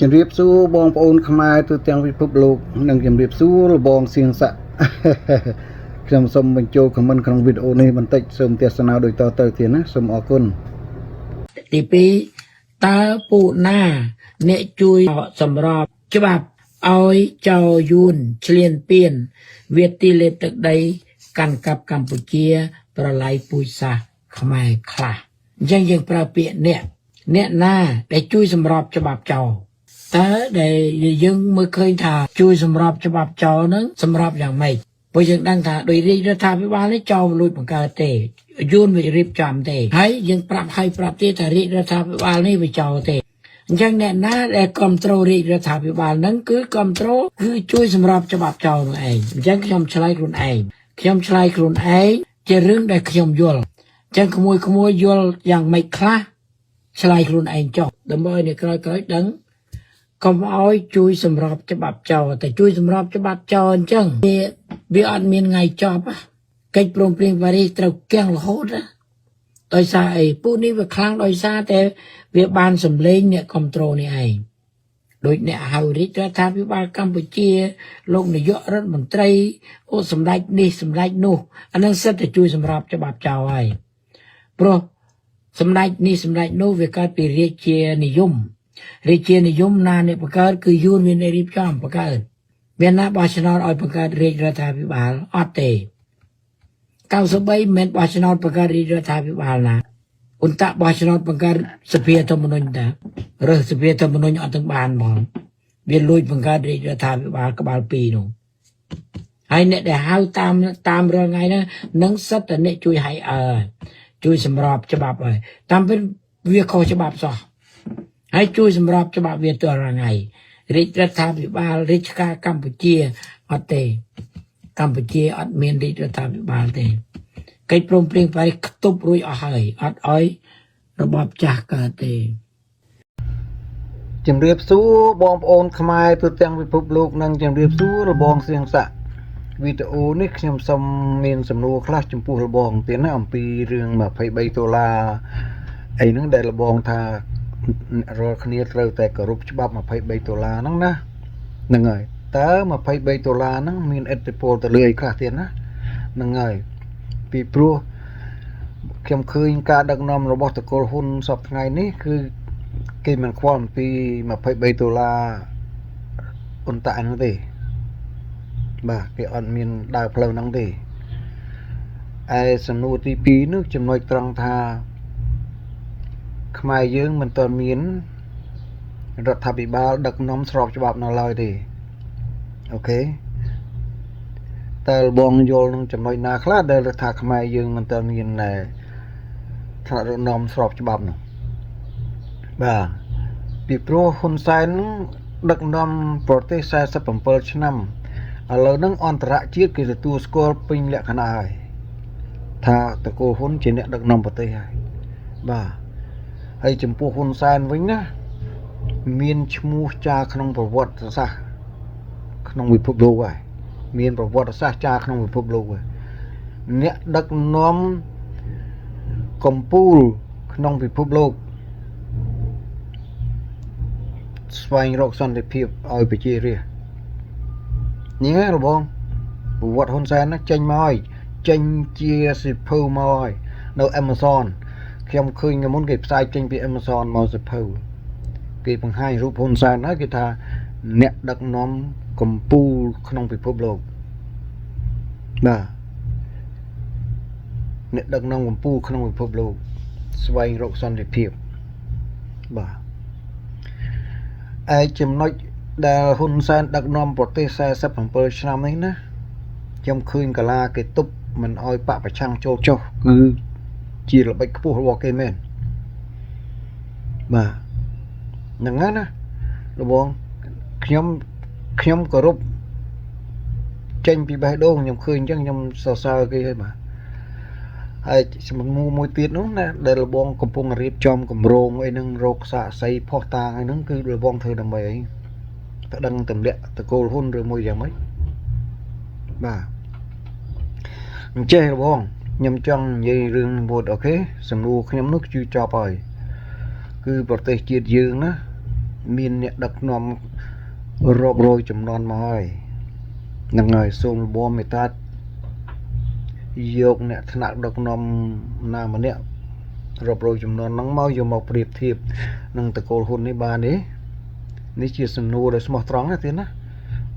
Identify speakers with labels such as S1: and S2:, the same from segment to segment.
S1: ជំរាបសួរបងប្អូនខ្មែរទូទាំងពិភពលោកនិងជំរាបសួរបងសៀងស័កខ្ញុំសូមបញ្ចូលខមមិនក្នុងវីដេអូនេះបន្តិចសូមទស្សនាដូចតទៅទៀតណាសូមអរគុណ
S2: ទី2តើពូណាអ្នកជួយសម្របច្បាប់ឲ្យចៅយួនឆ្លៀនពៀនវាទីលេទឹកដីកាន់កាប់កម្ពុជាប្រឡាយពូជសាសន៍ខ្មែរខ្លះអញ្ចឹងយើងប្រើពាក្យអ្នកណាដែលជួយសម្របច្បាប់ចៅតើដែលយើងមើលឃើញថាជួយសម្របច្បាប់ចោលហ្នឹងសម្របយ៉ាងម៉េចព្រោះយើងដឹងថាដោយរាជរដ្ឋាភិបាលនេះចោលលួចបង្កើតទេយួនវារៀបចំទេហើយយើងប្រាប់ទៀតថារាជរដ្ឋាភិបាលនេះវាចោលទេអញ្ចឹងអ្នកណាដែលគ្រប់គ្រងរាជរដ្ឋាភិបាលហ្នឹងគឺគ្រប់គ្រងគឺជួយសម្របច្បាប់ចោលនោះឯងអញ្ចឹងខ្ញុំឆ្លើយខ្លួនឯងជារឿងដែលខ្ញុំយល់អញ្ចឹងក្មួយយល់យ៉ាងម៉េចខ្លះឆ្លើយខ្លួនឯងចុះដើម្បីឲ្យអ្នកក្រោយដឹងកុំឲ្យជួយសម្របច្បាប់ចោលតែជួយសម្របច្បាប់ចោលអញ្ចឹងវាអត់មានថ្ងៃចប់កិច្ចព្រមព្រៀងប៉ារីសត្រូវគាំងរហូតដោយសារអីពូនេះវាខ្លាំងដោយសារតែវាបានសម្លេងអ្នកគ្រប់គ្រងនេះឯងដូចអ្នកហៅរាជរដ្ឋាភិបាលកម្ពុជាលោកនាយករដ្ឋមន្ត្រីអូសម្ដេចនេះសម្ដេចនោះអានឹងសិតតែជួយសម្របច្បាប់ចោលហើយព្រោះសម្ដេចនេះសម្ដេចនោះវាកើតពីរាជានិយមណាអ្នកបង្កើតគឺយួនមានរៀបចំបង្កើតមានណាបោះឆ្នោតឲ្យបង្កើតរាជរដ្ឋាភិបាលអត់ទេ93មិនបោះឆ្នោតបង្កើតរាជរដ្ឋាភិបាលណាឧនតាបោះឆ្នោតបង្កើតសភាធម្មនុញ្ញតារើសសភាធម្មនុញ្ញអត់ទាំងបានហ្មងវាលួចបង្កើតរាជរដ្ឋាភិបាលក្បាល2នោះហើយអ្នកដែលហៅតាមរាល់ថ្ងៃហ្នឹងនឹងសិតតែអ្នកជួយឲ្យជួយសម្របច្បាប់ហើយតាមពិតវាខុសច្បាប់សោះហើយជួយសម្របច្បាប់វាទៅរាល់ថ្ងៃរាជរដ្ឋាភិបាលរាជការកម្ពុជាអត់ទេកម្ពុជាអត់មានរាជរដ្ឋាភិបាលទេកិច្ចព្រមព្រៀងប៉ារីសខ្ទប់រួចអស់ហើយអត់ឲ្យរបបចាស់កើតទេ
S1: ជំរាបសួរបងប្អូនខ្មែរទូទាំងពិភពលោកនិងជំរាបសួររបងសៀងស័កវីដេអូនេះខ្ញុំសូមមានសំណួរខ្លះចំពោះរបងទៀតណាអំពីរឿង$23អីហ្នឹងដែលរបងថារាល់គ្នាត្រូវតែគោរពច្បាប់$23ហ្នឹងណាហ្នឹងហើយតើ$23ហ្នឹងមានឥទ្ធិពលទៅលើអីខ្លះទៀតណាហ្នឹងហើយពីព្រោះខ្ញុំឃើញការដឹកនាំរបស់តកូលហ៊ុនសពថ្ងៃនេះគឺគេមិនខ្វល់អំពី$23អ៊ុនតាហ្នឹងទេបាទគេអត់មានដើរផ្លូវហ្នឹងទេឯសំណួរទី2នោះចំណុចត្រង់ថាខ្មែរយើងមិនទាន់មានរដ្ឋាភិបាលដឹកនាំស្របច្បាប់នៅឡើយទេអូខេតើបងយល់នឹងចំណុចណាខ្លះដែលថាខ្មែរយើងមិនទាន់មានថ្នាក់ដឹកនាំស្របច្បាប់នោះបាទពីព្រោះហ៊ុនសែនដឹកនាំប្រទេស47ឆ្នាំឥឡូវហ្នឹងអន្តរជាតិគេទទួលស្គាល់ពេញលក្ខណៈហើយថាតកូលហ៊ុនជាអ្នកដឹកនាំប្រទេសហើយបាទហើយចំពោះហ៊ុនសែនវិញណាមានឈ្មោះចារក្នុងប្រវត្តិសាស្ត្រក្នុងពិភពលោកហើយមានប្រវត្តិសាស្ត្រចារក្នុងពិភពលោកហើយអ្នកដឹកនាំកំពូលក្នុងពិភពលោកស្វែងរកសន្តិភាពឲ្យប្រជារាស្ត្រនេះហ៎របងប្រវត្តិហ៊ុនសែនណាចេញមកហើយចេញជាសិភៅមកហើយនៅ Amazon ខ្ញុំឃើញមុនគេផ្សាយចេញពី Amazon មកសិភៅគេបង្ហាញរូបហ៊ុនសែនហើយគេថាអ្នកដឹកនាំកំពូលក្នុងពិភពលោកបាទអ្នកដឹកនាំកំពូលក្នុងពិភពលោកស្វែងរកសន្តិភាពបាទឯចំណុចដែលហ៊ុនសែនដឹកនាំប្រទេស47ឆ្នាំនេះណាខ្ញុំឃើញកាលាគេទប់មិនអោយបកប្រឆាំងចូលចុះគឺជាល្បិចខ្ពស់របស់គេមែនបាទហ្នឹងណារបងខ្ញុំគោរពចេញពីបេះដូងខ្ញុំឃើញអញ្ចឹងខ្ញុំសរសើរគេហើយបាទហើយសំណួរមួយទៀតនោះណាដែលរបងកំពុងរៀបចំគម្រោងអីហ្នឹងរោគសាកសីផុសតាងអីហ្នឹងគឺរបងធ្វើដើម្បីអីទៅដឹងទម្លាក់តកូលហ៊ុនឬមួយយ៉ាងម៉េចបាទអញ្ចឹងរបងខ្ញុំចង់និយាយរឿងមួយអូខេសំណួរខ្ញុំនោះគឺចប់ហើយគឺប្រទេសជាតិយើងណា មានអ្នកដឹកនាំរាប់រយចំនួនមកហើយនឹងហើយសូមលំមេត្តាយកអ្នកថ្នាក់ដឹកនាំណាម្នាក់រាប់រយចំនួនហ្នឹងមកយកមកប្រៀបធៀបនឹងតកូលហ៊ុននេះបានទេនេះជាសំណួរដែលស្មោះត្រង់ណាទៀតណា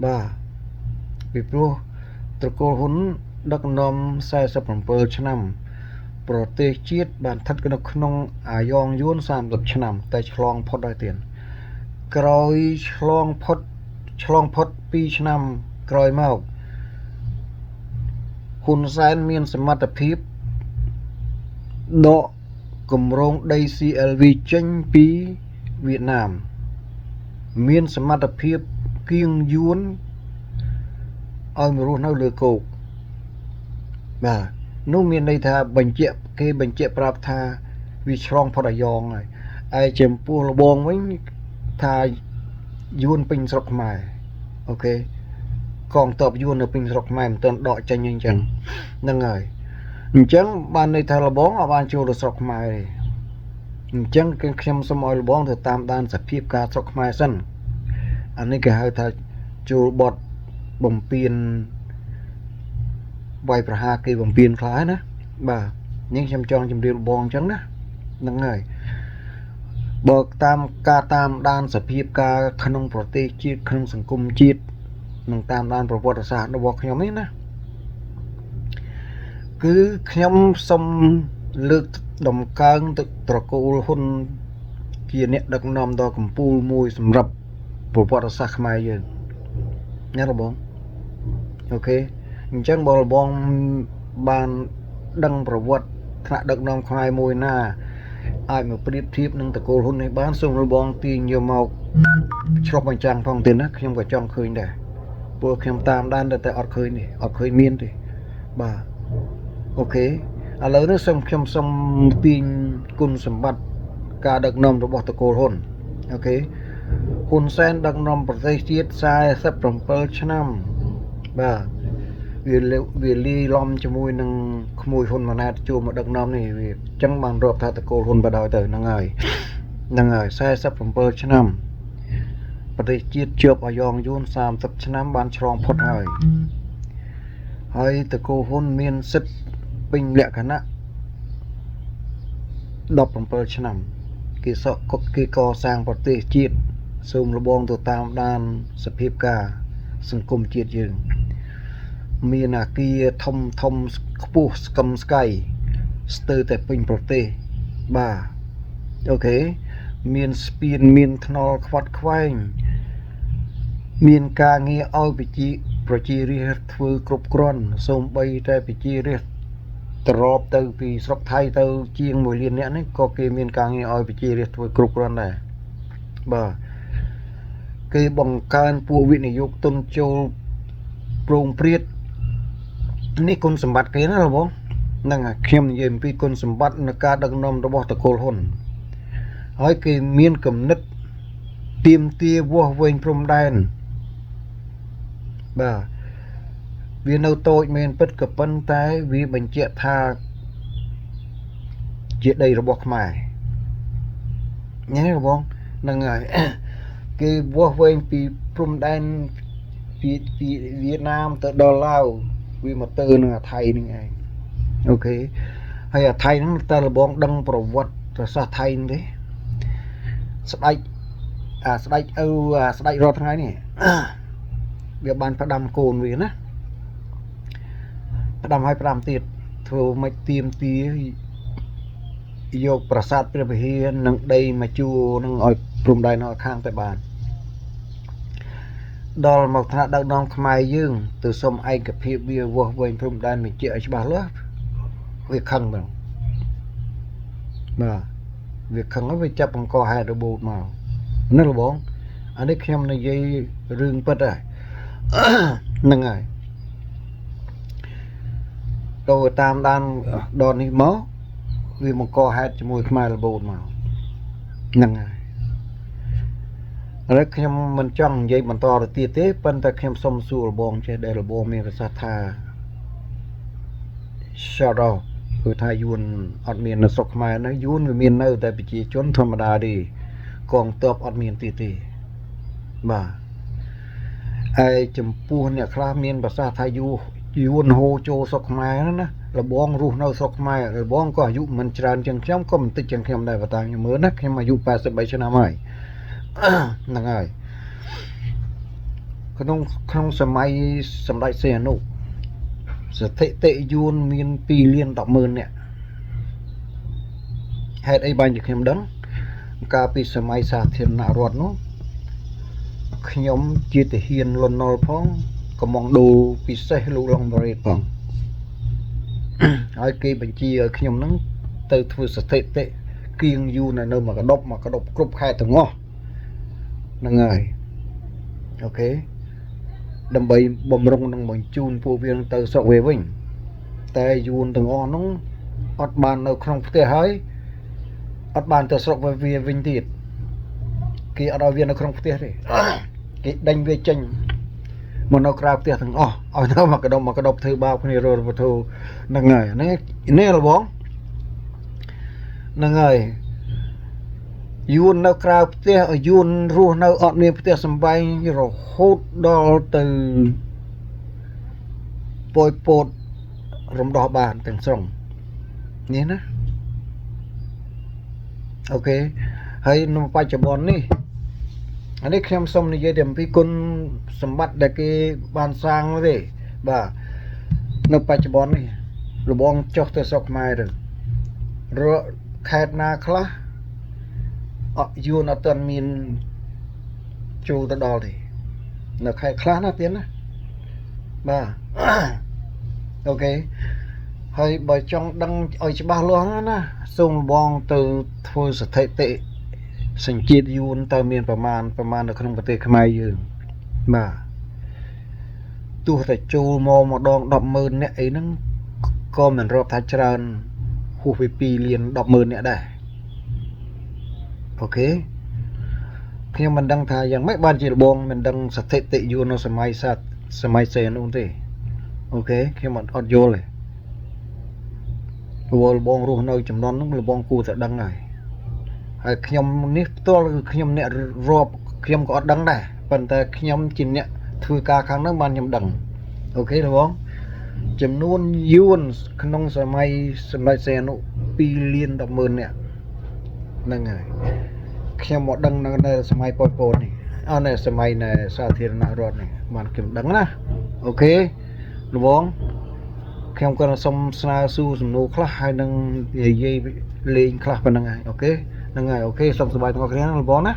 S1: បាទពីព្រោះតកូលហ៊ុនដឹកនាំ47ឆ្នាំប្រទេសជាតិបានស្ថិតក្នុងអាយ៉ងយួន30ឆ្នាំតែឆ្លងផុតហើយទៀតក្រោយឆ្លងផុត2ឆ្នាំក្រោយមកហ៊ុនសែនមានសមត្ថភាពដកគម្រោងដី CLV ចេញពីវៀតណាមមានសមត្ថភាពគៀងយួនឲ្យមករស់នៅលើគោកបាទនោះមានន័យថាបញ្ជាក់ប្រាប់ថាវាឆ្លងផុតអាយ៉ងហើយឯចំពោះលបងវិញថាយួនពេញស្រុកខ្មែរអូខេកងទ័ពយួននៅពេញស្រុកខ្មែរមិនទាន់ដកចេញអញ្ចឹងហ្នឹងហើយអញ្ចឹងបានន័យថាលបងអត់បានចូលទៅស្រុកខ្មែរទេអញ្ចឹងគឺខ្ញុំសូមឲ្យលបងទៅតាមដានសភាពការស្រុកខ្មែរសិនអានេះគេហៅថាចូលបត់បំពេញវាយប្រហារគេបំពេញខ្លះណាបាទនេះខ្ញុំចង់ជម្រាបលបងអញ្ចឹងណាហ្នឹងហើយបើតាមដានសភាពការក្នុងប្រទេសជាតិក្នុងសង្គមជាតិនឹងតាមដានប្រវត្តិសាស្ត្ររបស់ខ្ញុំនេះណាគឺខ្ញុំសូមលើកដំកើងទៅត្រកូលហ៊ុនជាអ្នកដឹកនាំដ៏កំពូលមួយសម្រាប់ប្រវត្តិសាស្ត្រខ្មែរយើងណាបងអូខេអញ្ចឹងបើបងបានដឹងប្រវត្តិថ្នាក់ដឹកនាំខ្មែរមួយណាអាចមកប្រៀបធៀបនឹងតកូលហ៊ុននេះបានសូមបងទាញយកមកឆ្លុះបញ្ចាំងផងទៀតណាខ្ញុំក៏ចង់ឃើញដែរព្រោះខ្ញុំតាមដានតែអត់ឃើញទេអត់ឃើញមានទេបាទអូខេឥឡូវនេះខ្ញុំសូមទាញគុណសម្បត្តិការដឹកនាំរបស់តកូលហ៊ុនអូខេហ៊ុនសែនដឹកនាំប្រទេសជាតិ47ឆ្នាំបាទវាលីឡំជាមួយនឹងក្មួយហ៊ុនម៉ាណែតចូលមកដឹកនាំនេះវាអញ្ចឹងបានរាប់ថាតកូលហ៊ុនបដ ாய் ទៅហ្នឹងហើយ47ឆ្នាំប្រទេសជាតិជាប់អាយ៉ងយួន30ឆ្នាំបានឆ្លងផុតហើយតកូលហ៊ុនមានសិទ្ធិពេញលក្ខណៈ17ឆ្នាំគេកសាងប្រទេសជាតិសូមលបងទៅតាមដានសភាពការសង្គមជាតិយើងមានអាគារធំខ្ពស់ស្កឹមស្កៃស្ទើរតែពេញប្រទេសបាទអូខេមានស្ពានមានថ្នល់ខ្វាត់ខ្វែងមានការងារឲ្យប្រជារាស្ត្រធ្វើគ្រប់គ្រាន់សូម្បីតែប្រជារាស្ត្រត្រឡប់ទៅពីស្រុកថៃទៅជាង1លាននាក់នេះក៏គេមានការងារឲ្យប្រជារាស្ត្រធ្វើគ្រប់គ្រាន់ដែរបាទគេបង្កើនពួកវិនិយោគទុនចូលប្រងព្រាតនេះគុណសម្បត្តិគេណាបងហ្នឹងហើយខ្ញុំនិយាយអំពីគុណសម្បត្តិនៃការដឹកនាំរបស់តកូលហ៊ុនហើយគេមានគំនិតទៀមទាវាស់វែងព្រំដែនបាទវានៅតូចមែនពិតក៏ប៉ុន្តែវាបញ្ជាក់ថាជាដីរបស់ខ្មែរញ៉ែបងហ្នឹងហើយគេវាស់វែងពីព្រំដែនពីវៀតណាមទៅដល់ឡាវវាមកទៅនឹងអាថៃនឹងឯងអូខេហើយអាថៃហ្នឹងតើលបងដឹងប្រវត្តិសាស្ត្រថៃទេស្ដេចស្ដេចរាល់ថ្ងៃនេះវាបានផ្ដាំកូនវាណាផ្ដាំឲ្យផ្ដាំទៀតធ្វើមិនទៀមទាយកប្រាសាទព្រះវិហារនិងដីមកជួរនឹងឲ្យព្រំដែននៅខាងតែបានដល់មកថ្នាក់ដឹកនាំខ្មែរយើងទៅសុំឯកភាពវាវាស់វែងព្រំដែនបញ្ជាក់ឲ្យច្បាស់លាស់វាខឹងបងបាទវាខឹងហើយវាចាប់បង្កហេតុរបូតមកនេះលបងអានេះខ្ញុំនិយាយរឿងពិតហើយហ្នឹងហើយទៅតាមដានដននេះមកវាបង្កហេតុជាមួយខ្មែររបូតមកហ្នឹងហើយហើយខ្ញុំមិនចង់និយាយបន្តទៅទៀតទេប៉ុន្តែខ្ញុំសុំសួរលបងចេះដែលលបងមានប្រសាសន៍ថា shut off គឺថាយួនអត់មាននៅស្រុកខ្មែរនៅយួនវាមាននៅតែប្រជាជនធម្មតាទេ កងទ័ពអត់មានទីទេបាទហើយចំពោះអ្នកខ្លះមានប្រសាសន៍ថាយួនហូចូលស្រុកខ្មែរណាលបងរស់នៅស្រុកខ្មែរលបងក៏អាយុមិនច្រើនជាងខ្ញុំក៏មិនតិចជាងខ្ញុំដែរបើតាមខ្ញុំមើលណាខ្ញុំអាយុ83ឆ្នាំហើយហ្នឹងហើយក្នុងសម័យសម្ដេចសីហនុស្ថិតិយួនមាន2លាន100000នាក់ហេតុអីបានជាខ្ញុំដឹងកាលពីសម័យសាធារណរដ្ឋនោះខ្ញុំជាទាហានលន់នល់ផងកំងដូលពិសេសលោកឡុងបារ៉េតផងហើយគេបញ្ជាឲ្យខ្ញុំហ្នឹងទៅធ្វើស្ថិតិគៀងយូរនៅមកកដប់គ្រប់ខេត្តទាំងអស់ហ្នឹងហើយអូខេដើម្បីបំរុងនឹងបញ្ជូនពួកវាទៅស្រុកវាវិញតែយួនទាំងអស់ហ្នឹងអត់បាននៅក្នុងផ្ទះហើយអត់បានទៅស្រុកវាវិញទៀតគេអត់ឲ្យវានៅក្នុងផ្ទះទេគេដេញវាចេញមកនៅក្រៅផ្ទះទាំងអស់ឲ្យនៅមកកដប់ធ្វើបាបគ្នារត់វត្ថុហ្នឹងហើយនេះលបងហ្នឹងហើយយួននៅក្រៅផ្ទះយួនរស់នៅអត់មានផ្ទះសម្បែងរហូតដល់ទៅពយពោតរំដោះបានទាំងស្រុងនេះណាអូខេហើយនៅបច្ចុប្បន្ននេះអានេះខ្ញុំសូមនិយាយតែអំពីគុណសម្បត្តិដែលគេបានសាងទេបាទនៅបច្ចុប្បន្ននេះរបងចុះទៅស្រុកខ្មែរទៅខេត្តណាខ្លះយួនអត់ទាន់មានចូលទៅដល់ទេនៅខេត្តខ្លះណាទៀតណាបាទអូខេហើយបើចង់ដឹងឲ្យច្បាស់លាស់ណាសូមបងទៅធ្វើស្ថិតិសញ្ជាតិយួនតើមានប្រមាណនៅក្នុងប្រទេសខ្មែរយើងបាទទោះតែចូលមកម្ដង100000នាក់អីហ្នឹងក៏មិនរាប់ថាច្រើនហួសពី2លាន100000នាក់ដែរអូខេខ្ញុំមិនដឹងថាយ៉ាងម៉េចបានជាលបងមិនដឹងស្ថិតិយួននៅសម័យសីហនុទេអូខេខ្ញុំអត់យល់ទេព្រោះលបងរស់នៅចំនួនហ្នឹងលបងគួរតែដឹងហើយខ្ញុំនេះផ្ទាល់គឺខ្ញុំអ្នករាប់ខ្ញុំក៏អត់ដឹងដែរប៉ុន្តែខ្ញុំជាអ្នកធ្វើការខាងហ្នឹងបានខ្ញុំដឹងអូខេលបងចំនួនយួនក្នុងសម័យសម្ដេចសីហនុ2លាន100000នាក់ហ្នឹងហើយខ្ញុំមកដឹងនៅសម័យប៉ុលពតនេះនៅសម័យនៃសាធារណរដ្ឋនេះបានខ្ញុំដឹងណាអូខេលបងខ្ញុំក៏សូមស្នើសួរសំណួរខ្លះហើយនឹងនិយាយលេងខ្លះប៉ុណ្្នឹងហើយអូខេហ្នឹងហើយអូខេសូមសប្បាយទាំងអស់គ្នាណាលបងណា